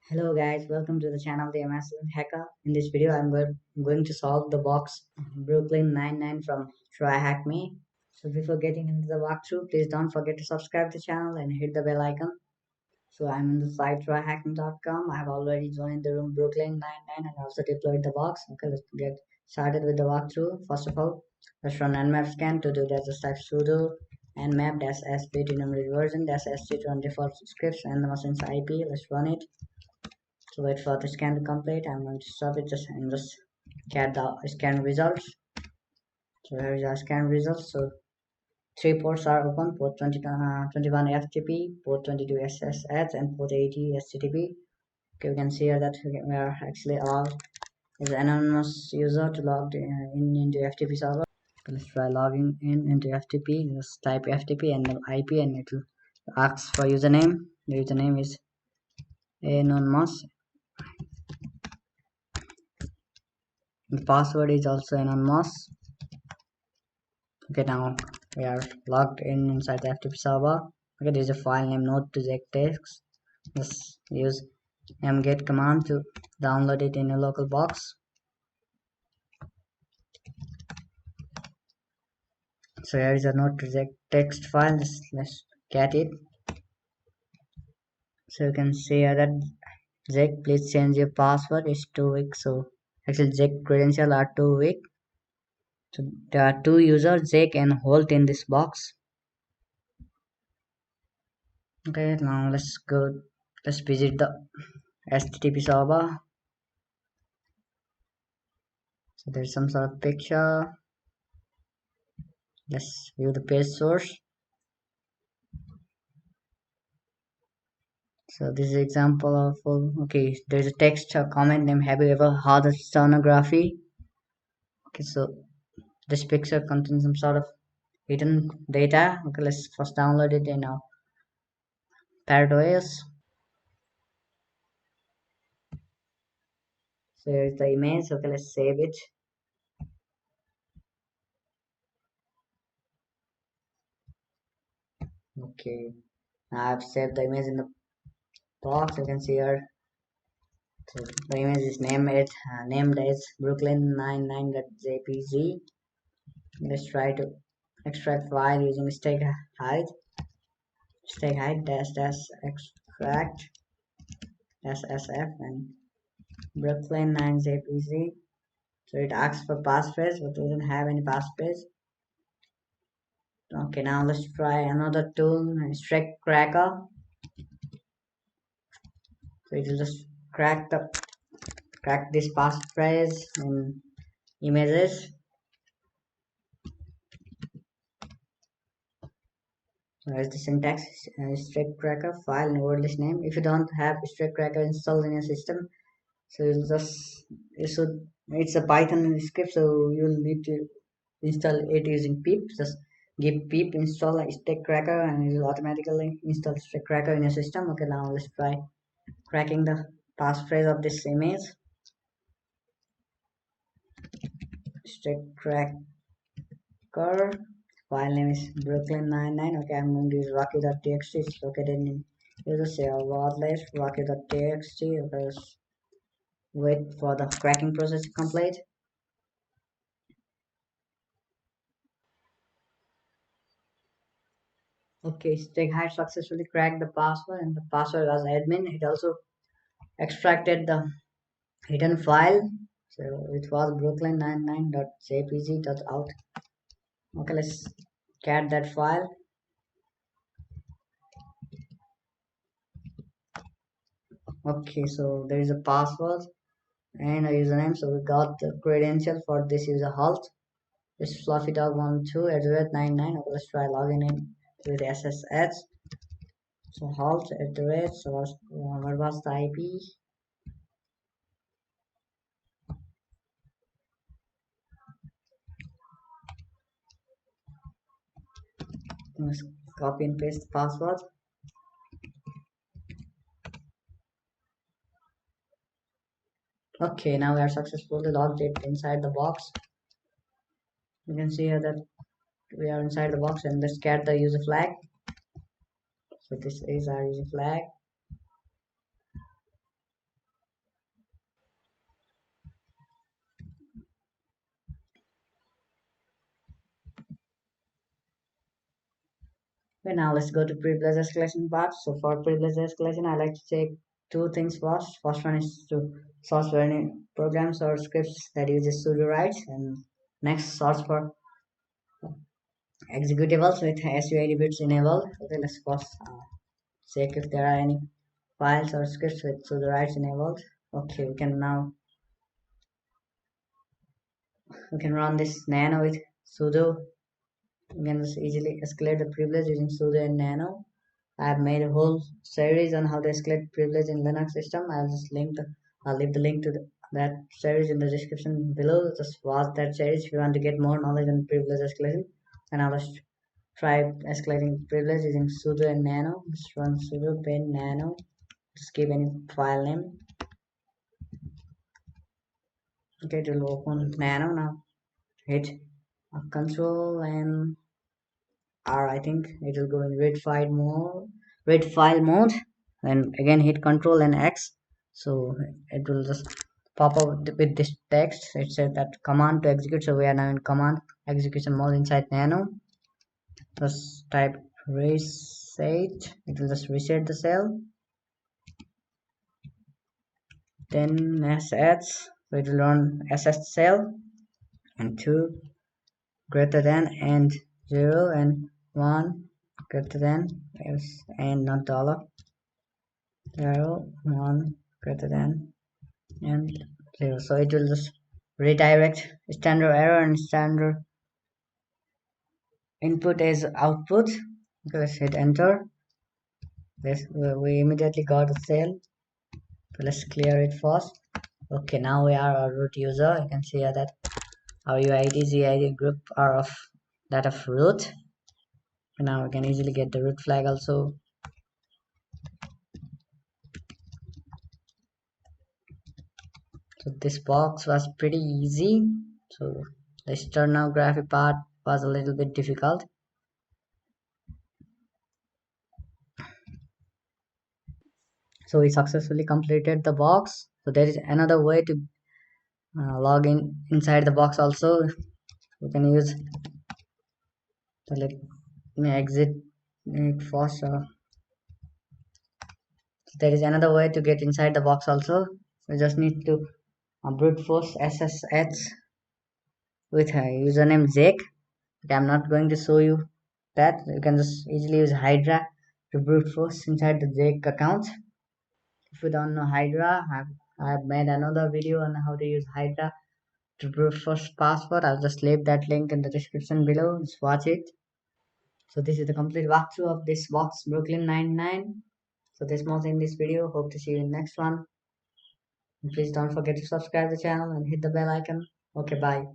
Hello guys, welcome to the channel The Amazicellent Hacker. In this video, I'm going to solve the box Brooklyn 99 from TryHackMe. So before getting into the walkthrough, please don't forget to subscribe to the channel and hit the bell icon. So I'm on the site TryHackMe.com. I have already joined the room Brooklyn 99 and also deployed the box. Okay, let's get started with the walkthrough. First of all, let's run nmap scan. To do that, just type sudo nmap-sp to memory version-st to run default scripts and the machine's IP. Let's run it. So wait for the scan to complete. I'm going to stop it and just get the scan results. So here is our scan results. So three ports are open: port 21 FTP, port 22 SSH, and port 80 HTTP. Okay, we can see here that we are actually allowed as an anonymous user to log in into FTP server. Okay, let's try logging in into FTP. Just type FTP and the IP, and it will ask for username. The username is anonymous. The password is also anonymous. Okay, now we are logged in inside the FTP server. Okay, there is a file name node2ztext. Just use mget command to download it in a local box. So here is a node2ztext file. Let's get it. So you can see here that Zek, please change your password. It's too weak. So actually Zek credentials are too weak. So there are two users, Zek and Holt, in this box. Okay, now let's visit the HTTP server. So there's some sort of picture. Let's view the page source. So this is example of okay, there's a text or comment name. Have you ever heard of Sternography? Okay, so this picture contains some sort of hidden data. Okay, let's first download it in our Paradise. So here's the image. Okay, let's save it. Okay, now I've saved the image in the box. You can see here. So the image is named as Brooklyn99.jpg. Let's try to extract file using stack hide dash dash extract dash sf and Brooklyn 9jpg. So it asks for passphrase, but we don't have any passphrase. Okay, now let's try another tool, Strike Cracker. So it will just crack this passphrase in images. So here's the syntax: Strike Cracker file and word list name. If you don't have Strike Cracker installed in your system, so it's a Python script, so you'll need to install it using pip. Just give pip install Stackracker and it will automatically install Stackracker in your system. Okay, now let's try cracking the passphrase of this image. Stackracker file name is Brooklyn99. Okay, I'm going to use rocky.txt. It's located in user say word list rocky.txt. Okay, let's wait for the cracking process to complete. Okay, Stake had successfully cracked the password, and the password was admin. It also extracted the hidden file. So it was brooklyn99.jpg.out. Okay, let's get that file. Okay, so there is a password and a username. So we got the credential for this user Halt. It's fluffydog12@99. Okay, let's try logging in with SSH. So Halt at the rate. So what was the IP? Let's copy and paste the password. Okay, now we are successfully logged it inside the box. You can see here that we are inside the box, and let's get the user flag. So this is our user flag. Okay, now let's go to privilege escalation part. So for privilege escalation, I like to take two things first. First one is to search for any programs or scripts that uses sudo rights, and next search for executables with SUID bits enabled. Okay, let's first check if there are any files or scripts with sudo rights enabled. Okay, we can run this nano with sudo. You can just easily escalate the privilege using sudo and nano. I have made a whole series on how to escalate privilege in Linux system. I'll leave the link to that series in the description below. Just watch that series if you want to get more knowledge on privilege escalation. And I'll just try escalating privilege using sudo and nano. Just run sudo bin nano. Just give any file name. Okay, it will open nano now. Hit control and R, I think it will go in read file mode, and again hit control and X, so it will just pop up with this text. It says that command to execute, so we are now in command execution mode inside nano. Just type reset, it will just reset the cell. Then sh, so it will run sh cell, and 2 greater than and 0 and 1 greater than and not dollar 0 1 greater than and 0, so it will just redirect standard error and standard input as output. Okay, let's hit enter. We immediately got a cell, so let's clear it first. Okay, now we are a root user. You can see here that our UID GID group are of that of root. Now we can easily get the root flag also. So this box was pretty easy. So the sternography part was a little bit difficult. So we successfully completed the box. So there is another way to log in inside the box also. We can use the let me exit it first. So there is another way to get inside the box also. We just need to brute force SSH with a username Jake. But I'm not going to show you that. You can just easily use hydra to brute force inside the Jake account. If you don't know hydra, I've made another video on how to use hydra to brute force password. I'll just leave that link in the description below. Just watch it. So this is the complete walkthrough of this box Brooklyn 99. So there's more in this video. Hope to see you in the next one. And please don't forget to subscribe the channel and hit the bell icon. Okay, bye.